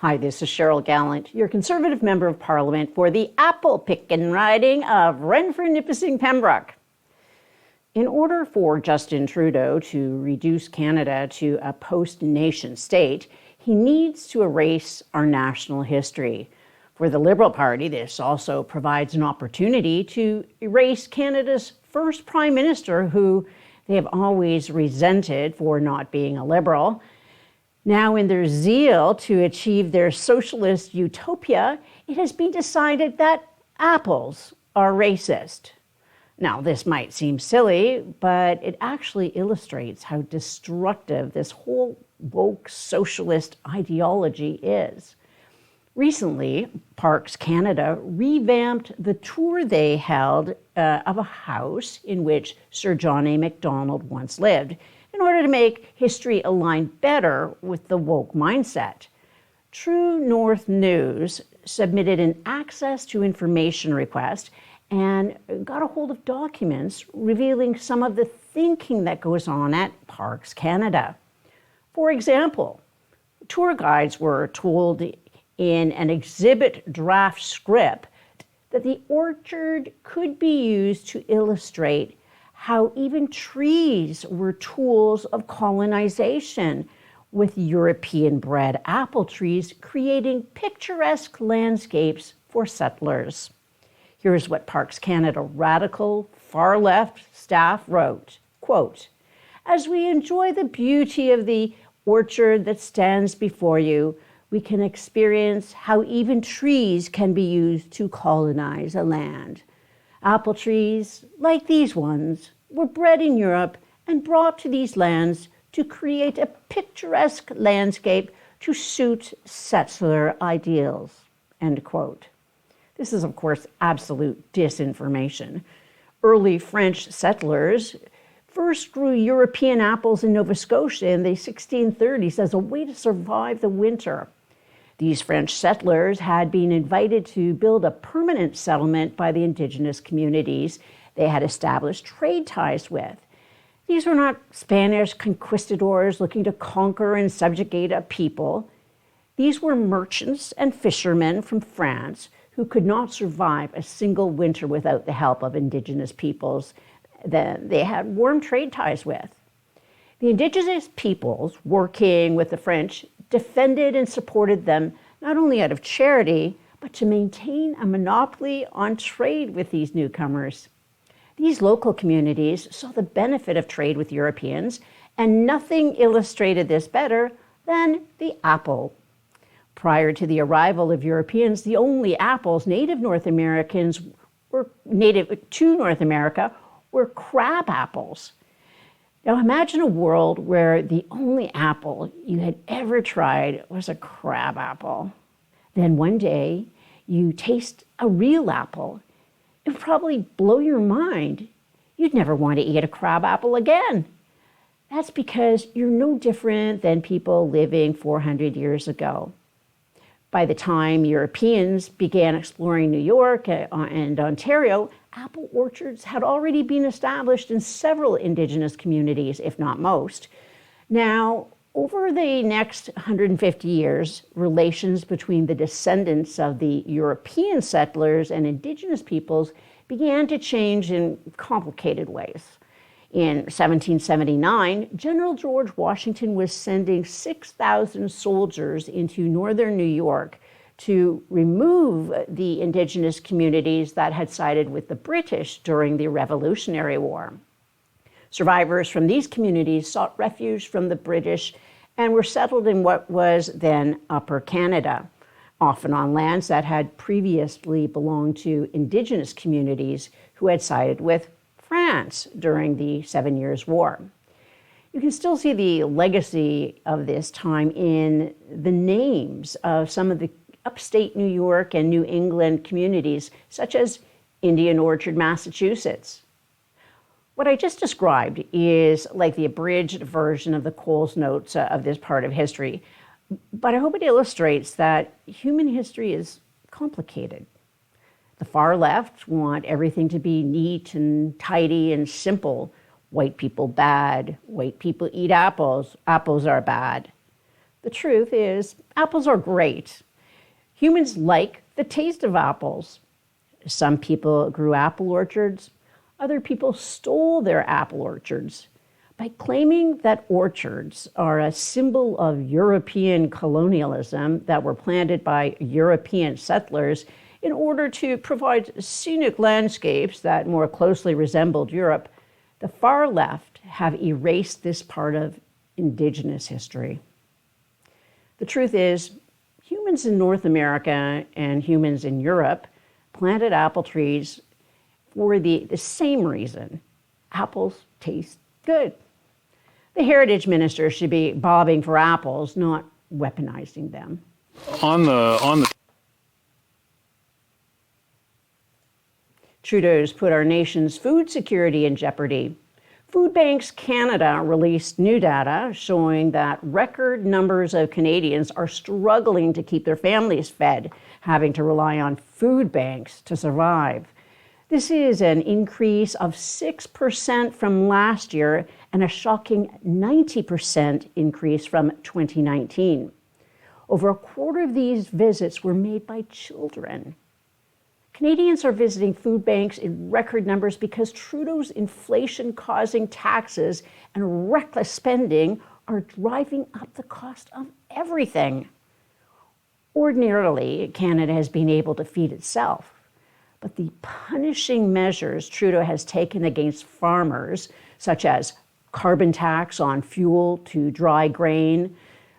Hi, this is Cheryl Gallant, your Conservative Member of Parliament for the apple-pickin' riding of Renfrew-Nipissing-Pembroke. In order for Justin Trudeau to reduce Canada to a post-nation state, he needs to erase our national history. For the Liberal Party, this also provides an opportunity to erase Canada's first Prime Minister, who they have always resented for not being a Liberal. Now, in their zeal to achieve their socialist utopia, it has been decided that apples are racist. Now, this might seem silly, but it actually illustrates how destructive this whole woke socialist ideology is. Recently, Parks Canada revamped the tour they held of a house in which Sir John A. Macdonald once lived, in order to make history align better with the woke mindset. True North News submitted an access to information request and got a hold of documents revealing some of the thinking that goes on at Parks Canada. For example, tour guides were told in an exhibit draft script that the orchard could be used to illustrate how even trees were tools of colonization, with European-bred apple trees creating picturesque landscapes for settlers. Here's what Parks Canada radical, far-left staff wrote, quote, "As we enjoy the beauty of the orchard that stands before you, we can experience how even trees can be used to colonize a land. Apple trees, like these ones, were bred in Europe and brought to these lands to create a picturesque landscape to suit settler ideals," end quote. This is, of course, absolute disinformation. Early French settlers first grew European apples in Nova Scotia in the 1630s as a way to survive the winter. These French settlers had been invited to build a permanent settlement by the Indigenous communities they had established trade ties with. These were not Spanish conquistadors looking to conquer and subjugate a people. These were merchants and fishermen from France who could not survive a single winter without the help of Indigenous peoples that they had warm trade ties with. The Indigenous peoples, working with the French, defended and supported them not only out of charity, but to maintain a monopoly on trade with these newcomers. These local communities saw the benefit of trade with Europeans, and nothing illustrated this better than the apple. Prior to the arrival of Europeans, the only apples native to North America were crab apples. Now imagine a world where the only apple you had ever tried was a crab apple. Then one day you taste a real apple. It would probably blow your mind. You'd never want to eat a crab apple again. That's because you're no different than people living 400 years ago. By the time Europeans began exploring New York and Ontario, apple orchards had already been established in several Indigenous communities, if not most. Now, over the next 150 years, relations between the descendants of the European settlers and Indigenous peoples began to change in complicated ways. In 1779, General George Washington was sending 6,000 soldiers into northern New York to remove the Indigenous communities that had sided with the British during the Revolutionary War. Survivors from these communities sought refuge from the British and were settled in what was then Upper Canada, often on lands that had previously belonged to Indigenous communities who had sided with France during the 7 Years' War. You can still see the legacy of this time in the names of some of the upstate New York and New England communities, such as Indian Orchard, Massachusetts. What I just described is like the abridged version of the Coles Notes of this part of history, but I hope it illustrates that human history is complicated. The far left want everything to be neat and tidy and simple. White people bad, white people eat apples, apples are bad. The truth is, apples are great. Humans like the taste of apples. Some people grew apple orchards. Other people stole their apple orchards. By claiming that orchards are a symbol of European colonialism that were planted by European settlers in order to provide scenic landscapes that more closely resembled Europe, the far left have erased this part of indigenous history. The truth is, humans in North America and humans in Europe planted apple trees for the same reason. Apples taste good. The heritage minister should be bobbing for apples, not weaponizing them. Trudeau's put our nation's food security in jeopardy. Food Banks Canada released new data showing that record numbers of Canadians are struggling to keep their families fed, having to rely on food banks to survive. This is an increase of 6% from last year and a shocking 90% increase from 2019. Over a quarter of these visits were made by children. Canadians are visiting food banks in record numbers because Trudeau's inflation-causing taxes and reckless spending are driving up the cost of everything. Ordinarily, Canada has been able to feed itself. But the punishing measures Trudeau has taken against farmers, such as carbon tax on fuel to dry grain,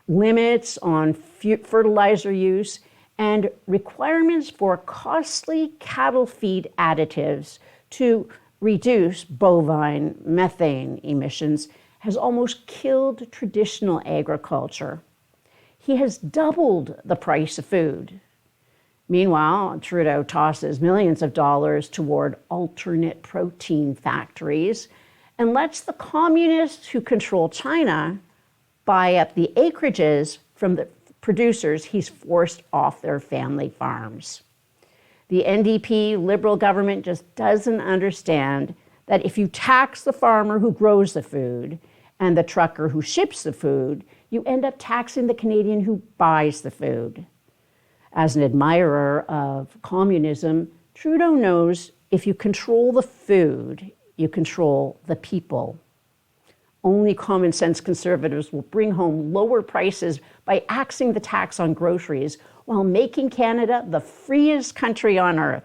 limits on fertilizer use, and requirements for costly cattle feed additives to reduce bovine methane emissions, has almost killed traditional agriculture. He has doubled the price of food. Meanwhile, Trudeau tosses millions of dollars toward alternate protein factories and lets the communists who control China buy up the acreages from the producers he's forced off their family farms. The NDP Liberal government just doesn't understand that if you tax the farmer who grows the food and the trucker who ships the food, you end up taxing the Canadian who buys the food. As an admirer of communism, Trudeau knows if you control the food, you control the people. Only common sense conservatives will bring home lower prices by axing the tax on groceries while making Canada the freest country on earth.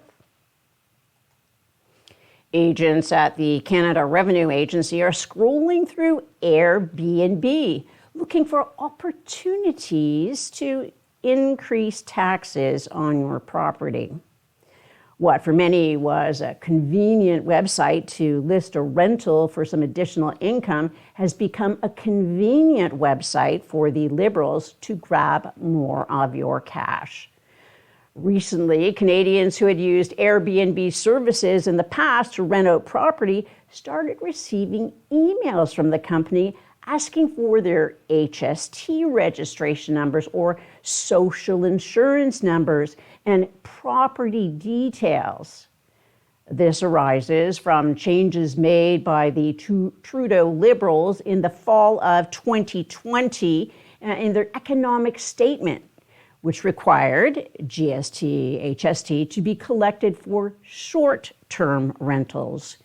Agents at the Canada Revenue Agency are scrolling through Airbnb, looking for opportunities to increase taxes on your property. What for many was a convenient website to list a rental for some additional income has become a convenient website for the Liberals to grab more of your cash. Recently, Canadians who had used Airbnb services in the past to rent out property started receiving emails from the company asking for their HST registration numbers or social insurance numbers and property details. This arises from changes made by the Trudeau Liberals in the fall of 2020 in their economic statement, which required GST, HST to be collected for short-term rentals.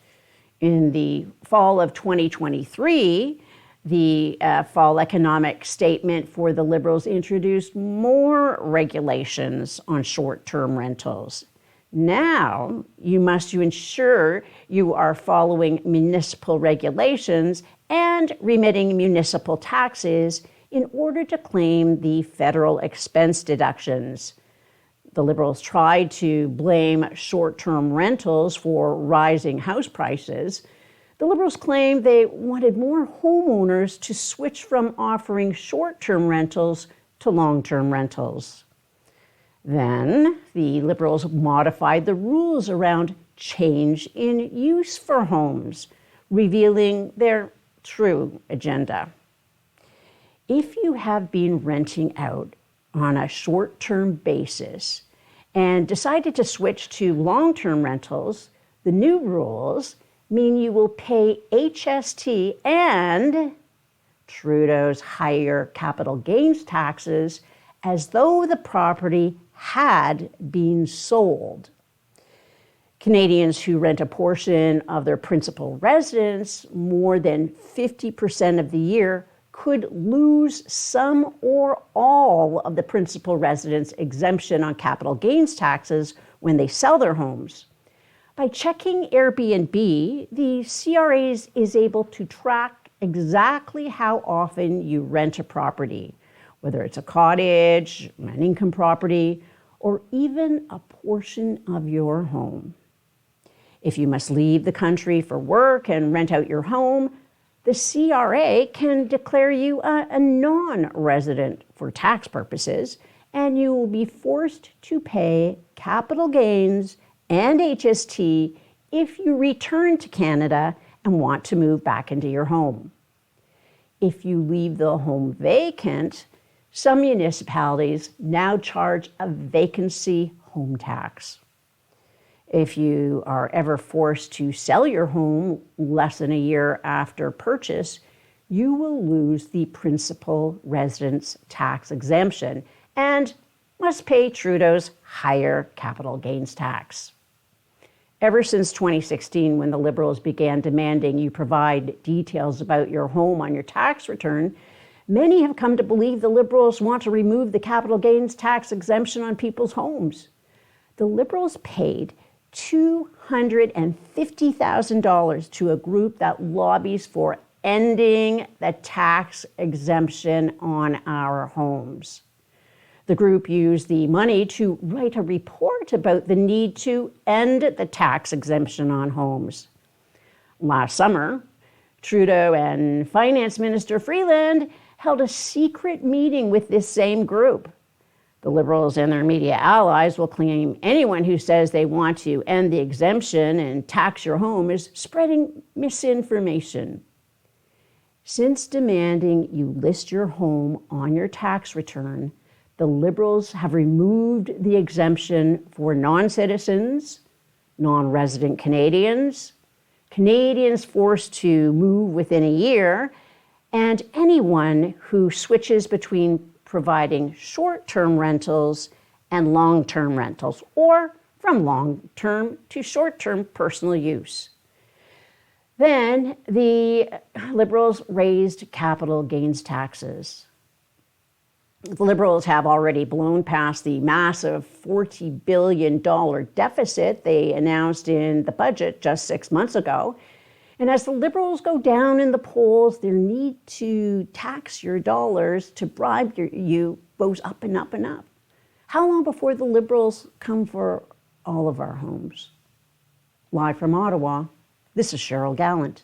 In the fall of 2023, the fall economic statement for the Liberals introduced more regulations on short-term rentals. Now, you must ensure you are following municipal regulations and remitting municipal taxes in order to claim the federal expense deductions. The Liberals tried to blame short-term rentals for rising house prices. The Liberals claimed they wanted more homeowners to switch from offering short-term rentals to long-term rentals. Then the Liberals modified the rules around change in use for homes, revealing their true agenda. If you have been renting out on a short-term basis and decided to switch to long-term rentals, the new rules mean you will pay HST and Trudeau's higher capital gains taxes as though the property had been sold. Canadians who rent a portion of their principal residence more than 50% of the year could lose some or all of the principal residence exemption on capital gains taxes when they sell their homes. By checking Airbnb, the CRA is able to track exactly how often you rent a property, whether it's a cottage, an income property, or even a portion of your home. If you must leave the country for work and rent out your home, the CRA can declare you a non-resident for tax purposes, and you will be forced to pay capital gains and HST if you return to Canada and want to move back into your home. If you leave the home vacant, some municipalities now charge a vacancy home tax. If you are ever forced to sell your home less than a year after purchase, you will lose the principal residence tax exemption and must pay Trudeau's higher capital gains tax. Ever since 2016, when the Liberals began demanding you provide details about your home on your tax return, many have come to believe the Liberals want to remove the capital gains tax exemption on people's homes. The Liberals paid $250,000 to a group that lobbies for ending the tax exemption on our homes. The group used the money to write a report about the need to end the tax exemption on homes. Last summer, Trudeau and Finance Minister Freeland held a secret meeting with this same group. The Liberals and their media allies will claim anyone who says they want to end the exemption and tax your home is spreading misinformation. Since demanding you list your home on your tax return, the Liberals have removed the exemption for non-citizens, non-resident Canadians, Canadians forced to move within a year, and anyone who switches between providing short-term rentals and long-term rentals, or from long-term to short-term personal use. Then the Liberals raised capital gains taxes. The Liberals have already blown past the massive $40 billion deficit they announced in the budget just 6 months ago. And as the Liberals go down in the polls, their need to tax your dollars to bribe you goes up and up and up. How long before the Liberals come for all of our homes? Live from Ottawa, this is Cheryl Gallant.